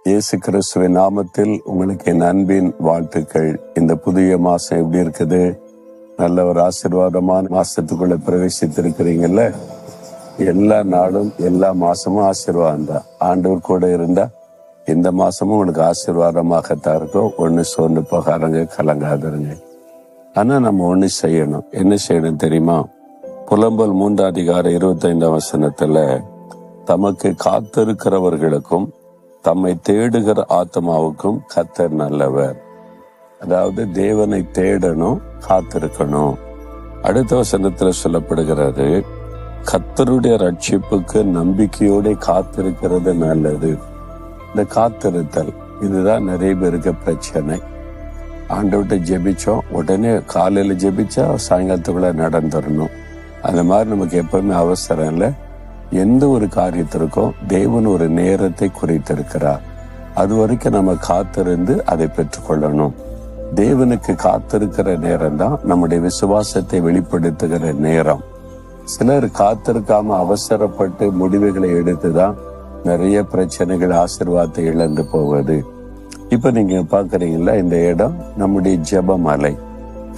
இயேசு கிறிஸ்துவின் நாமத்தில் உங்களுக்கு என் அன்பின் வாழ்த்துக்கள். இந்த புதிய மாசம் எப்படி இருக்குது? நல்ல ஒரு ஆசீர்வாதமான மாசத்துக்குள்ள பிரவேசித்திருக்கிறீங்கல்ல. எல்லா நாளும் எல்லா மாசமும் ஆசீர்வாதம் தான். ஆண்டவர் கூட இருந்தா இந்த மாசமும் உங்களுக்கு ஆசீர்வாதமாகத்தான் இருக்கும். ஒண்ணு சோர்ந்து போகாதங்க, கலங்காதருங்க. ஆனா நம்ம ஒண்ணு செய்யணும். என்ன செய்யணும் தெரியுமா? புலம்பல் 3:25 தமக்கு காத்திருக்கிறவர்களுக்கும் தம்மை தேடுகிற ஆத்மாவுக்கும் கர்த்தர் நல்லவர். அதாவது தேவனை தேடணும், காத்திருக்கணும். அடுத்த வசனத்துல சொல்லப்படுகிறது, கர்த்தருடைய ரட்சிப்புக்கு நம்பிக்கையோட காத்திருக்கிறது நல்லது. இந்த காத்திருத்தல் இதுதான் நிறைய பேருக்கு பிரச்சனை. ஆண்டவர்கிட்ட ஜெபிச்சோம், உடனே காலையில ஜெபிச்சா சாயங்காலத்துக்குள்ள நடந்துடணும். அந்த மாதிரி நமக்கு எப்பவுமே அவசரம் இல்லை. எந்த ஒரு காரியத்திற்கும் தேவன் ஒரு நேரத்தை குறித்திருக்கிறார். அது வரைக்கும் நம்ம காத்திருந்து அதை பெற்றுக்கொள்ளணும். தேவனுக்கு காத்திருக்கிற நேரம் தான் நம்முடைய விசுவாசத்தை வெளிப்படுத்துகிற நேரம். சிலர் காத்திருக்காம அவசரப்பட்டு முடிவுகளை எடுத்துதான் நிறைய பிரச்சனைகள், ஆசீர்வாதத்தை இழந்து போவது. இப்ப நீங்க பாக்குறீங்களா, இந்த இடம் நம்முடைய ஜெபமலை.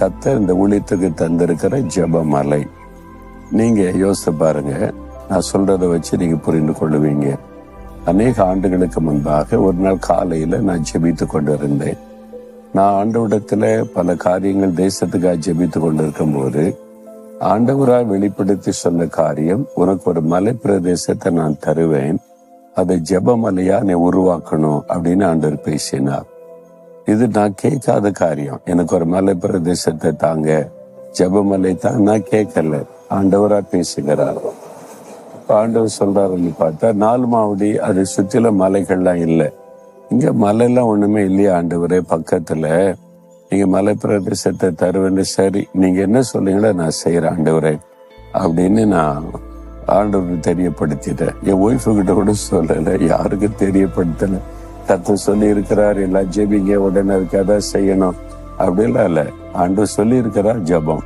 கர்த்தர் இந்த ஊழியத்துக்கு தந்திருக்கிற ஜெபமலை. நீங்க யோசித்து பாருங்க, நான் சொல்றதை வச்சு நீங்க புரிந்து கொள்ளுவீங்க. அநேக ஆண்டுகளுக்கு முன்பாக ஒரு நாள் காலையில நான் ஜெபித்து கொண்டு இருந்தேன். நான் ஆண்டவரிடத்துல பல காரியங்கள் தேசத்துக்காக ஜெபித்து கொண்டிருக்கும் போது ஆண்டவராய் வெளிப்படுத்தி சொன்ன காரியம், உனக்கு ஒரு மலை பிரதேசத்தை நான் தருவேன், அதை ஜெபமலையா நீ உருவாக்கணும் அப்படின்னு ஆண்டவர் பேசினார். இது நான் கேட்காத காரியம். எனக்கு ஒரு மலை பிரதேசத்தை தாங்க, ஜெபமலை தான். நான் கேட்கல, ஆண்டவரா பேசுகிறார். ஆண்டவர் சொல்றாருன்னு பார்த்தா 4 மாவடி அதை சுற்றில மலைகள்லாம் இல்லை. இங்க மலையெல்லாம் ஒண்ணுமே இல்லையா ஆண்டவரே? பக்கத்துல நீங்க மலை பிரதேசத்தை தருவேன்னு. சரி, நீங்க என்ன சொல்றீங்களோ நான் செய்யறேன் ஆண்டவரே அப்படின்னு நான் ஆண்டவருக்கு தெரியப்படுத்திட்டேன். என் ஒய்ஃபு கிட்ட கூட சொல்லல, யாருக்கும் தெரியப்படுத்தல. கர்த்தர் சொல்லி இருக்கிறார், எல்லாம் ஜெபிங்க, உடனே அதுக்கு அதான் செய்யணும் அப்படிலாம் இல்லை. ஆண்டவர் சொல்லி இருக்கிறார் ஜெபம்.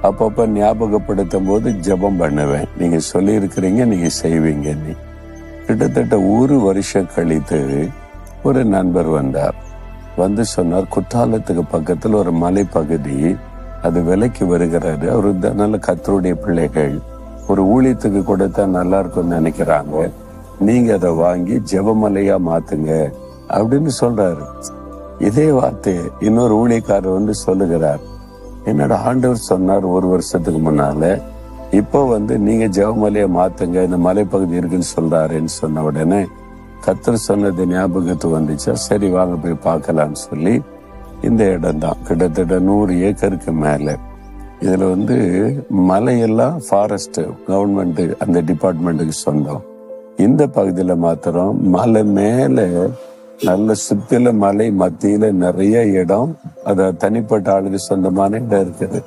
அப்பப்ப ஞாபகப்படுத்தும் போது ஜெபம் பண்ணுவேன். நீங்க சொல்லி இருக்கிறீங்க, நீங்க செய்வீங்க. நீ கிட்டத்தட்ட 1 வருஷம் கழித்து ஒரு நண்பர் வந்தார். வந்து சொன்னார், குற்றாலத்துக்கு பக்கத்துல ஒரு மலை பகுதி, அது விலைக்கு வருகிறாரு. அவரு நல்ல கர்த்தருடைய பிள்ளைகள், ஒரு ஊழியத்துக்கு கொடுத்தா நல்லா இருக்கும்னு நினைக்கிறாங்க, நீங்க அதை வாங்கி ஜெபமலையா மாத்துங்க அப்படின்னு சொல்றாரு. இதே வார்த்தை இன்னொரு ஊழியக்காரர் வந்து சொல்லுகிறார். என்னோட ஆண்டவர் சொன்னார் 1 வருஷத்துக்கு முன்னால, இப்போ வந்து நீங்க ஜெபமலையா மாத்துங்க, இந்த மலைப்பகுதி இருக்குன்னு சொல்றாருன்னு சொன்ன உடனே கர்த்தர் சொன்னது ஞாபகத்துக்கு வந்துச்சா. சரி வாங்க போய் பார்க்கலான்னு சொல்லி, இந்த இடம் தான் கிட்டத்தட்ட 100 ஏக்கருக்கு மேல. இதுல வந்து மலையெல்லாம் ஃபாரஸ்ட் கவர்மெண்ட், அந்த டிபார்ட்மெண்ட்டுக்கு சொந்தம். இந்த பகுதியில மாத்திரம் மலை மேல நல்ல சுத்தில மலை மத்தியில நிறைய இடம், அத தனிப்பட்ட ஆளுக்கு சொந்தமான இடம் இருக்குது.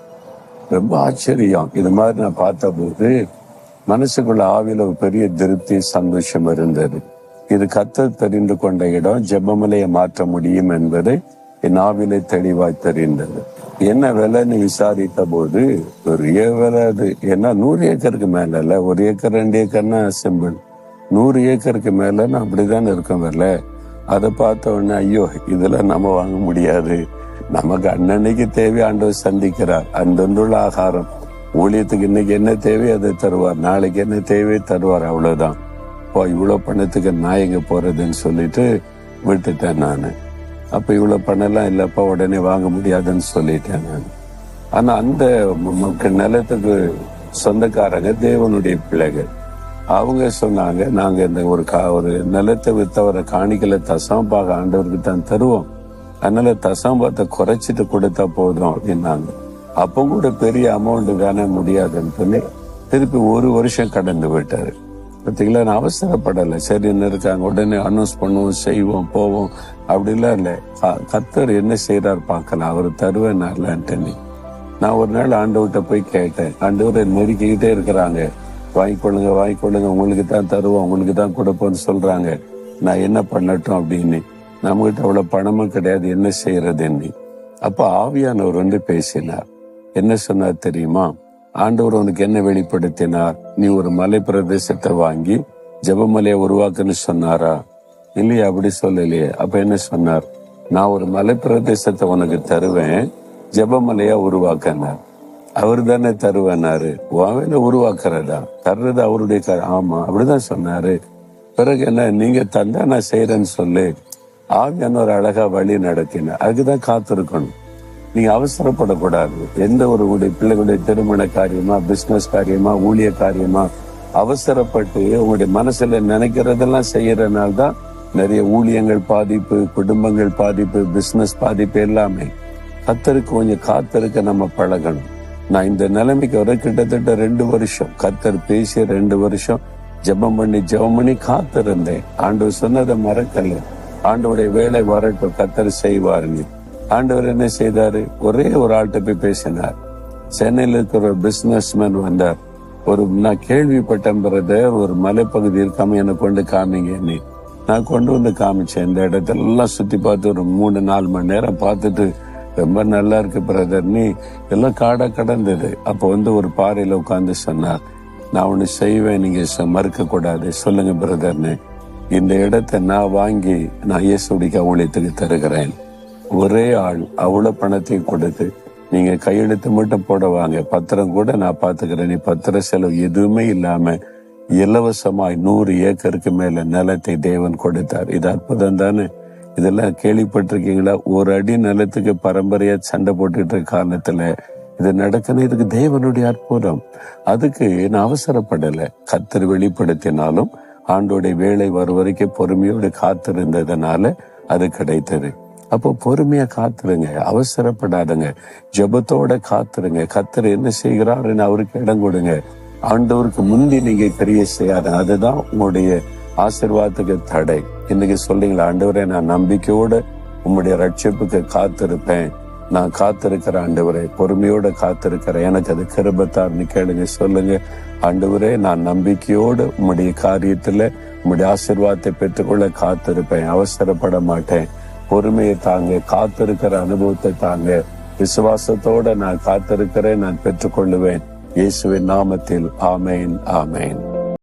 ரொம்ப ஆச்சரியம். இது மாதிரி நான் பார்த்த போது மனசுக்குள்ள ஆவில ஒரு பெரிய திருப்தி, சந்தோஷம் இருந்தது. இது கர்த்தர் தெரிந்து கொண்ட இடம், ஜெபமலையை மாற்ற முடியும் என்பது என் ஆவிலே தெளிவாய் தெரிந்தது. என்ன விலைன்னு விசாரித்த போது பெரிய விலை அது. ஏன்னா 100 ஏக்கருக்கு மேல இல்ல, 1 ஏக்கர் 2 ஏக்கர்னா சிம்பிள். 100 ஏக்கருக்கு மேலன்னு அப்படிதான் இருக்கும் விலை. அதை பார்த்த உடனே ஐயோ, இதெல்லாம் நம்ம வாங்க முடியாது. நமக்கு அன்னன்னைக்கு தேவை ஆண்டவர் சந்திக்கிறார். அந்தொன்றுள்ள ஆகாரம், ஊழியத்துக்கு இன்னைக்கு என்ன தேவை அதை தருவார், நாளைக்கு என்ன தேவை தருவார், அவ்வளவுதான். இவ்வளவு பணத்துக்கு நான் எங்க போறதுன்னு சொல்லிட்டு விட்டுட்டேன் நான். அப்ப இவ்வளவு பணம்லாம் இல்லப்பா, உடனே வாங்க முடியாதுன்னு சொல்லிட்டேன் நான். ஆனா அந்த நிலத்துக்கு சொந்தக்காரங்க தேவனுடைய பிள்ளைகள். அவங்க சொன்னாங்க, நாங்க இந்த ஒரு நிலத்தை வித்தவரை காணிக்கல தசமபாக ஆண்டவருக்கு தான் தருவோம், அதனால தசமபாத்தை குறைச்சிட்டு கொடுத்தா போதும் அப்படின்னாங்க. அப்போ கூட பெரிய அமௌண்ட் தானே முடியாதுன்னு சொல்லி திருப்பி 1 வருஷம் கடந்து விட்டாரு. பார்த்தீங்களா, நான் அவசரப்படலை. சரி என்ன இருக்காங்க, உடனே அனௌன்ஸ் பண்ணுவோம், செய்வோம், போவோம் அப்படிலாம் இல்லை. கர்த்தர் என்ன செய்யறாரு பார்க்கலாம், அவர் தருவேன்னார்லான்ட்டு. நான் ஒரு நாள் ஆண்டவர்கிட்ட போய் கேட்டேன், ஆண்டவரை நெருக்கிக்கிட்டே இருக்கிறாங்க, வாங்கிக்கொள்ளுங்க வாங்கிக்கொள்ளுங்க, உங்களுக்கு தான் தருவோம், உங்களுக்கு தான் கொடுப்போம்னு சொல்றாங்க, நான் என்ன பண்ணட்டும் அப்படின்னு. நம்மகிட்ட அவ்வளவு பணமும் கிடையாது, என்ன செய்யறதுன்னு. அப்ப ஆவியானவர் வந்து பேசினார். என்ன சொன்னார் தெரியுமா? ஆண்டவர் உனக்கு என்ன வெளிப்படுத்தினார்? நீ ஒரு மலை பிரதேசத்தை வாங்கி ஜெபமலையை உருவாக்குன்னு சொன்னாரா? இல்லையா? அப்படி சொல்லலையே. அப்ப என்ன சொன்னார்? நான் ஒரு மலை பிரதேசத்தை உனக்கு தருவேன், ஜெபமலையா உருவாக்கினார். அவரு தானே தருவேனாரு. அவன உருவாக்குறதா, தர்றது அவருடைய ஆமா, அப்படிதான் சொன்னாரு. பிறகு என்ன, நீங்க தந்தா நான் செய்யறேன்னு சொல்லு. ஆவியான ஒரு அழகா வழி நடத்தின. அதுக்குதான் காத்திருக்கணும். நீங்க அவசரப்படக்கூடாது. எந்த ஒரு பிள்ளைகளுடைய திருமண காரியமா, பிசினஸ் காரியமா, ஊழிய காரியமா அவசரப்பட்டு உங்களுடைய மனசுல நினைக்கிறதெல்லாம் செய்யறதுனால தான் நிறைய ஊழியங்கள் பாதிப்பு, குடும்பங்கள் பாதிப்பு, பிசினஸ் பாதிப்பு எல்லாமே. கர்த்தருக்கு கொஞ்சம் காத்திருக்க நம்ம பழகணும். நான் இந்த நிலைமைக்கு வர கிட்டத்தட்ட 2 வருஷம் கர்த்தர் பேசி 2 வருஷம் ஜெபம் பண்ணி காத்திருந்தேன். ஆண்டவர் சொன்னதை மறக்கல. ஆண்டவருடைய வேலை வரட்டும், கர்த்தர் செய்வாருன்னு. ஆண்டவர் என்ன செய்தாரு? ஒரே ஒரு ஆள்கிட்ட போய் பேசினார். சென்னையில இருக்கிற ஒரு பிசினஸ் மேன் வந்தார். நான் கேள்விப்பட்டேன் பிரதர், ஒரு மலைப்பகுதி இருக்காம என்னை கொண்டு காமிங்க. நான் கொண்டு வந்து காமிச்சேன். இந்த இடத்தெல்லாம் சுத்தி பார்த்து ஒரு 3-4 மணி நேரம் பார்த்துட்டு, ரொம்ப நல்லா இருக்கு பிரதர், நீ எல்லாம் காடா கடந்தது. அப்போ ஒரு பாறையில உட்கார்ந்து சொன்னார், நான் ஒண்ணு செய்வேன், நீங்க மறுக்க கூடாது, சொல்லுங்க பிரதர்னு. இந்த இடத்தை நான் வாங்கி நான் இயேசுவுடைய ஊழியத்துக்கு தருகிறேன். ஒரே ஆள் அவ்வளவு பணத்தை கொடுத்து, நீங்க கையெழுத்து மட்டும் போட வாங்க, பத்திரம் கூட நான் பாத்துக்கிறேன், நீ பத்திர செலவு எதுவுமே இல்லாம இலவசமாய் 100 ஏக்கருக்கு மேல நிலத்தை தேவன் கொடுத்தார். இது அற்புதம் தானே? இதெல்லாம் கேள்விப்பட்டிருக்கீங்களா? ஒரு அடி நிலத்துக்கு பரம்பரையா சண்டை போட்டுட்டு இருக்க காரணத்துல இது நடக்கணும். இதுக்கு தேவனுடைய அற்புதம். அதுக்கு நான் அவசரப்படல. கர்த்தர் வெளிப்படுத்தினாலும் ஆண்டோடைய வேலை வரும் வரைக்கும் பொறுமையோடு காத்திருந்ததுனால அது கிடைத்தது. அப்போ பொறுமையா காத்துருங்க, அவசரப்படாதுங்க, ஜெபத்தோட காத்துருங்க. கர்த்தர் என்ன செய்கிறாருன்னு அவருக்கு இடம் கொடுங்க. ஆண்டவருக்கு முந்தி நீங்க கிரியை செய்யாத, அதுதான் உங்களுடைய ஆசீர்வாதத்துக்கு தடை. இன்னைக்கு சொல்றீங்களா, ஆண்டவரே நான் நம்பிக்கையோட உங்களுடைய ரட்சிப்புக்கு காத்திருப்பேன், நான் காத்திருக்கிற ஆண்டவரே, பொறுமையோட காத்திருக்கிறேன், எனக்கு அது கிருபைத்தார்னு கேளுங்க. சொல்லுங்க, ஆண்டவரே நான் நம்பிக்கையோடு உங்களுடைய காரியத்துல உங்களுடைய ஆசீர்வாதத்தை பெற்றுக்கொள்ள காத்திருப்பேன், அவசரப்பட மாட்டேன், பொறுமையை தாங்க, காத்திருக்கிற அனுபவத்தை தாங்க, விசுவாசத்தோட நான் காத்திருக்கிறேன், நான் பெற்றுக்கொள்ளுவேன். இயேசுவின் நாமத்தில் ஆமேன், ஆமேன்.